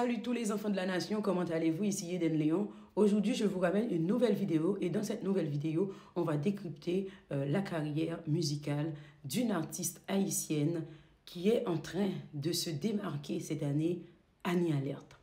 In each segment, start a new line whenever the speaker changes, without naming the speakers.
Salut tous les enfants de la nation, comment allez-vous? Ici Eden Léon. Aujourd'hui, je vous ramène une nouvelle vidéo et dans cette nouvelle vidéo, on va décrypter la carrière musicale d'une artiste haïtienne qui est en train de se démarquer cette année, Annie Alert.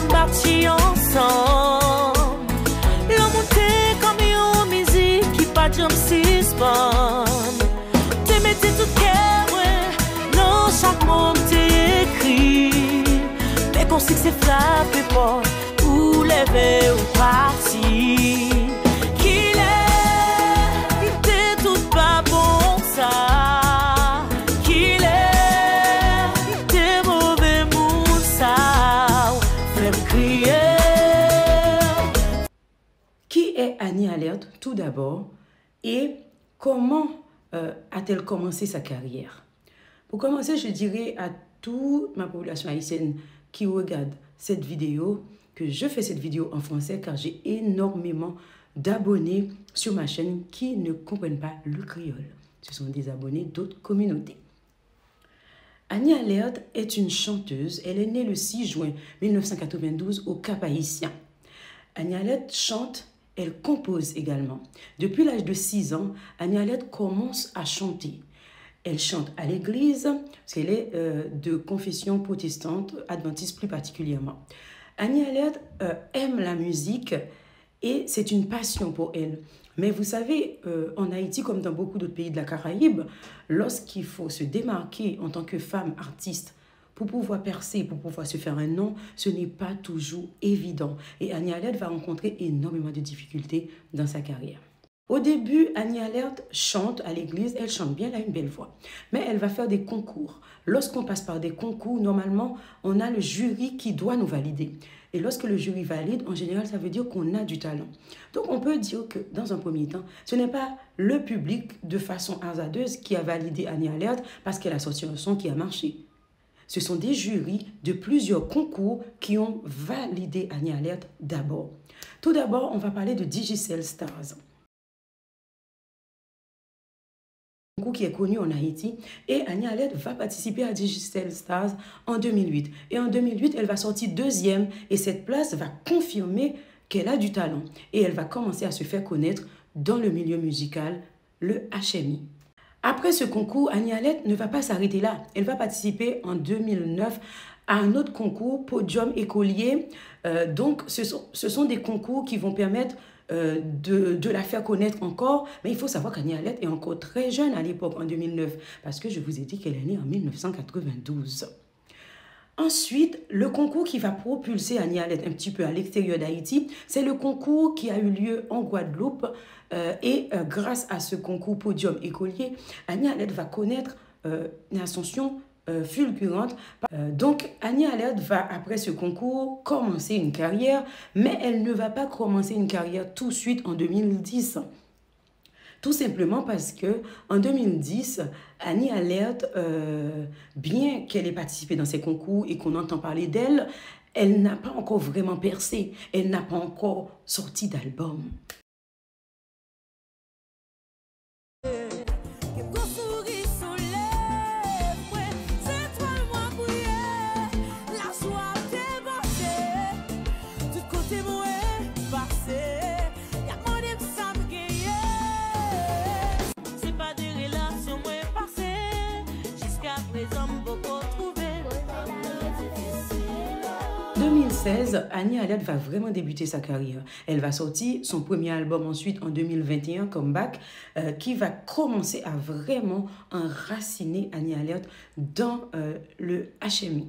Parti ensemble, la montée comme une musique qui pas de suspend. T'es mettez tout cœur, non chaque mot t'es écrit. Mais qu'on sait que c'est frappé pas, ou levé ou parti. Qu'il t'es tout pas bon ça. Qu'il t'es mauvais moussa.
Qui est Annie Alert tout d'abord et comment a-t-elle commencé sa carrière? Pour commencer, je dirais à toute ma population haïtienne qui regarde cette vidéo que je fais cette vidéo en français car j'ai énormément d'abonnés sur ma chaîne qui ne comprennent pas le créole. Ce sont des abonnés d'autres communautés. Annie Alert est une chanteuse. Elle est née le 6 juin 1992 au Cap-Haïtien. Annie Alert chante, elle compose également. Depuis l'âge de 6 ans, Annie Alert commence à chanter. Elle chante à l'église, parce qu'elle est de confession protestante, adventiste plus particulièrement. Annie Alert aime la musique et c'est une passion pour elle. Mais vous savez, en Haïti, comme dans beaucoup d'autres pays de la Caraïbe, lorsqu'il faut se démarquer en tant que femme artiste, pour pouvoir percer, pour pouvoir se faire un nom, ce n'est pas toujours évident. Et Annie Alert va rencontrer énormément de difficultés dans sa carrière. Au début, Annie Alert chante à l'église, elle chante bien, elle a une belle voix. Mais elle va faire des concours. Lorsqu'on passe par des concours, normalement, on a le jury qui doit nous valider. Et lorsque le jury valide, en général, ça veut dire qu'on a du talent. Donc, on peut dire que, dans un premier temps, ce n'est pas le public de façon hasardeuse qui a validé Annie Alert parce qu'elle a sorti un son qui a marché. Ce sont des jurys de plusieurs concours qui ont validé Annie Alert d'abord. Tout d'abord, on va parler de Digicel Stars. Concours qui est connu en Haïti et Annie Alert va participer à Digicel Stars en 2008. Et en 2008, elle va sortir deuxième et cette place va confirmer qu'elle a du talent. Et elle va commencer à se faire connaître dans le milieu musical, le HMI. Après ce concours, Annie Alert ne va pas s'arrêter là. Elle va participer en 2009 à un autre concours, Podium Écolier. Donc, ce sont des concours qui vont permettre de la faire connaître encore. Mais il faut savoir qu'Annie Alert est encore très jeune à l'époque, en 2009, parce que je vous ai dit qu'elle est née en 1992. Ensuite, le concours qui va propulser Annie Alert un petit peu à l'extérieur d'Haïti, c'est le concours qui a eu lieu en Guadeloupe. Grâce à ce concours Podium Écolier, Annie Alert va connaître une ascension fulgurante. Donc, Annie Alert va, après ce concours, commencer une carrière, mais elle ne va pas commencer une carrière tout de suite en 2010. Tout simplement parce que en 2010, Annie Alert, bien qu'elle ait participé dans ces concours et qu'on entend parler d'elle, elle n'a pas encore vraiment percé. Elle n'a pas encore sorti d'album. En 2016, Annie Alert va vraiment débuter sa carrière. Elle va sortir son premier album ensuite en 2021, Comeback, qui va commencer à vraiment enraciner Annie Alert dans le HMI.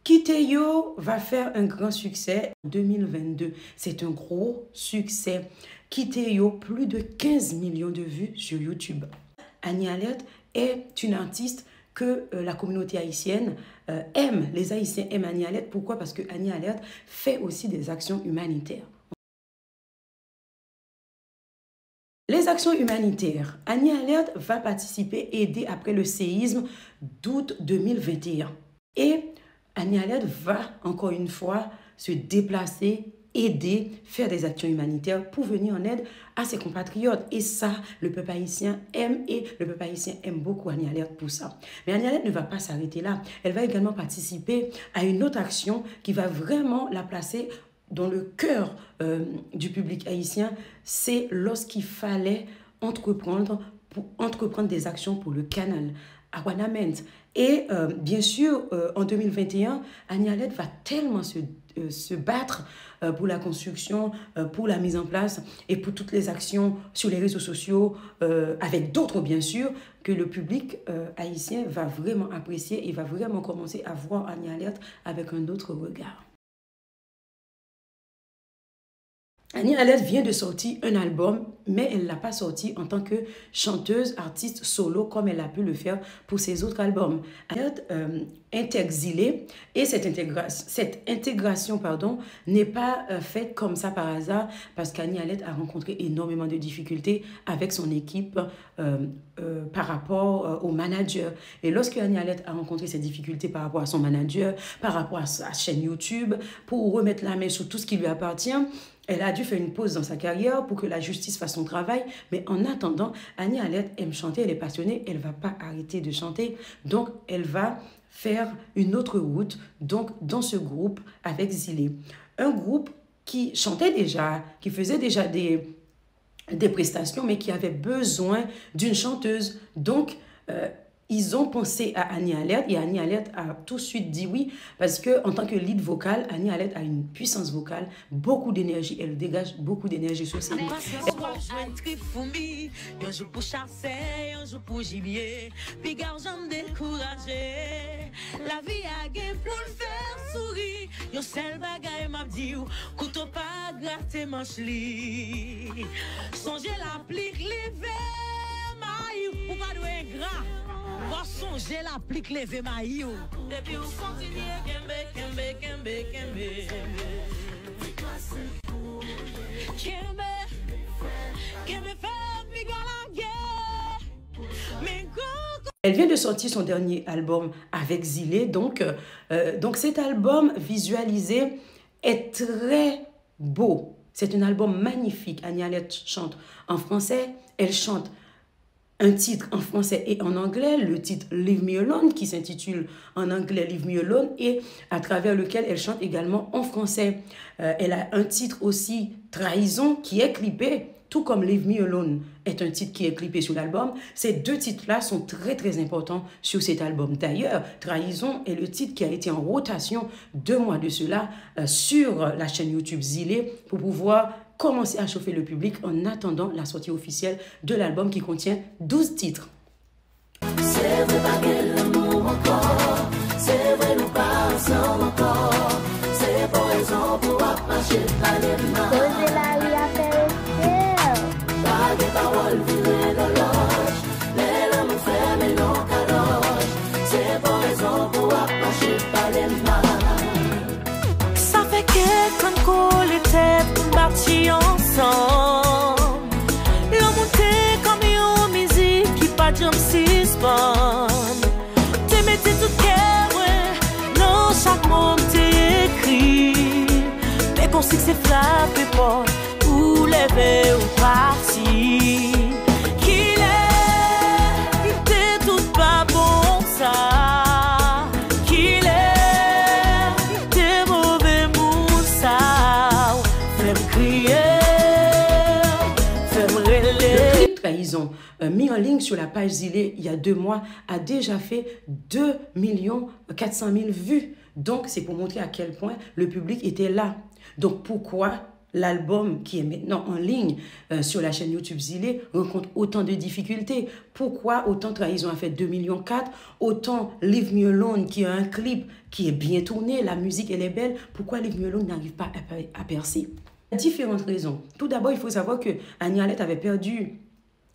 Kiteyo va faire un grand succès en 2022. C'est un gros succès. Kiteyo, plus de 15 millions de vues sur YouTube. Annie Alert est une artiste que la communauté haïtienne aime. Les Haïtiens aiment Annie Alert. Pourquoi? Parce que Annie Alert fait aussi des actions humanitaires. Les actions humanitaires. Annie Alert va participer, aider après le séisme d'août 2021. Et Annie Alert va, encore une fois, se déplacer aider, faire des actions humanitaires pour venir en aide à ses compatriotes. Et ça, le peuple haïtien aime et le peuple haïtien aime beaucoup Annie Alert pour ça. Mais Annie Alert ne va pas s'arrêter là. Elle va également participer à une autre action qui va vraiment la placer dans le cœur du public haïtien. C'est lorsqu'il fallait entreprendre des actions pour le canal à Ouanamint. Et bien sûr, en 2021, Annie Alert va tellement se battre pour la construction, pour la mise en place et pour toutes les actions sur les réseaux sociaux, avec d'autres bien sûr, que le public haïtien va vraiment apprécier et va vraiment commencer à voir Annie Alert avec un autre regard. Annie Alert vient de sortir un album, mais elle ne l'a pas sorti en tant que chanteuse, artiste solo, comme elle a pu le faire pour ses autres albums. Annie Alert intègre Zilé et cette intégration n'est pas faite comme ça par hasard, parce qu'Annie Alert a rencontré énormément de difficultés avec son équipe par rapport au manager. Et lorsque Annie Alert a rencontré ces difficultés par rapport à son manager, par rapport à sa chaîne YouTube, pour remettre la main sur tout ce qui lui appartient, elle a dû faire une pause dans sa carrière pour que la justice fasse son travail. Mais en attendant, Annie Alert aime chanter, elle est passionnée, elle ne va pas arrêter de chanter. Donc, elle va faire une autre route, donc dans ce groupe avec Zilé. Un groupe qui chantait déjà, qui faisait déjà des prestations, mais qui avait besoin d'une chanteuse. Donc, ils ont pensé à Annie Alert et Annie Alert a tout de suite dit oui, parce que en tant que lead vocal, Annie Alert a une puissance vocale, beaucoup d'énergie, elle dégage beaucoup d'énergie sur scène.
Songer l'applique lever maillot. Depuis où continuer kembe. Kembe fait biga la guerre.
Elle vient de sortir son dernier album avec Zilé, donc cet album visualisé est très beau. C'est un album magnifique. Annie Alert chante en français, elle chante un titre en français et en anglais, le titre Leave Me Alone, qui s'intitule en anglais Leave Me Alone, et à travers lequel elle chante également en français. Elle a un titre aussi, Trahison, qui est clippé, tout comme Leave Me Alone est un titre qui est clippé sur l'album. Ces deux titres-là sont très très importants sur cet album. D'ailleurs, Trahison est le titre qui a été en rotation 2 mois de cela sur la chaîne YouTube Zilé pour pouvoir commencer à chauffer le public en attendant la sortie officielle de l'album qui contient 12 titres. C'est vrai pas que l'amour encore, c'est vrai nous pas ensemble encore, c'est pour raison pour marcher par les mains. Poser la vie à faire pas des paroles virées de l'ange, mais l'amour fait mais non caloche, c'est pour raison pour marcher par les mains.
Ça fait que quand les têtes partis ensemble, l'on montait comme une musique qui pas de suspend. T'es mettais tout cœur, non chaque mot t'es écrit. Mais qu'on sait que c'est frappé pas, ou lever ou partir. Qu'il t'es tout pas bon ça. Qu'il t'es mauvais moussa. Fais-moi crier, fais-moi
Le clip Trahison, mis en ligne sur la page Zilé il y a 2 mois, a déjà fait 2 400 000 vues. Donc, c'est pour montrer à quel point le public était là. Donc, pourquoi l'album qui est maintenant en ligne sur la chaîne YouTube Zilé rencontre autant de difficultés? Pourquoi autant Trahison a fait 2,4 millions, autant Leave Me Alone qui a un clip qui est bien tourné, la musique elle est belle, pourquoi Leave Me Alone n'arrive pas à percer? Différentes raisons. Tout d'abord, il faut savoir que Annie Alert avait perdu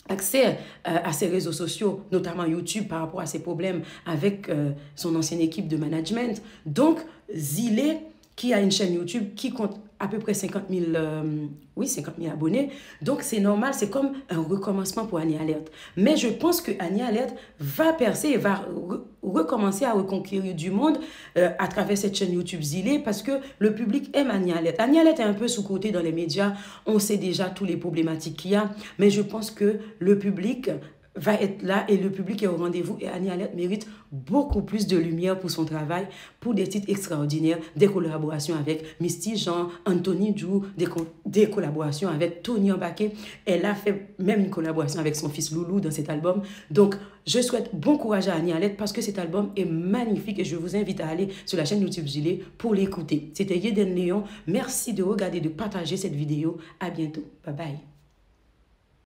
accès à ses réseaux sociaux, notamment YouTube, par rapport à ses problèmes avec son ancienne équipe de management. Donc, Zilé, qui a une chaîne YouTube qui compte à peu près 50 000, 50 000 abonnés. Donc, c'est normal, c'est comme un recommencement pour Annie Alert. Mais je pense que Annie Alert va percer et va recommencer à reconquérir du monde à travers cette chaîne YouTube Zilé parce que le public aime Annie Alert. Annie Alert est un peu sous-côté dans les médias. On sait déjà toutes les problématiques qu'il y a. Mais je pense que le public va être là et le public est au rendez-vous et Annie Alert mérite beaucoup plus de lumière pour son travail, pour des titres extraordinaires, des collaborations avec Misty Jean, Anthony Djou, des collaborations avec Tony Mbaké. Elle a fait même une collaboration avec son fils Loulou dans cet album. Donc, je souhaite bon courage à Annie Alert parce que cet album est magnifique et je vous invite à aller sur la chaîne YouTube Zilé pour l'écouter. C'était Yeden Léon. Merci de regarder, de partager cette vidéo. À bientôt. Bye bye.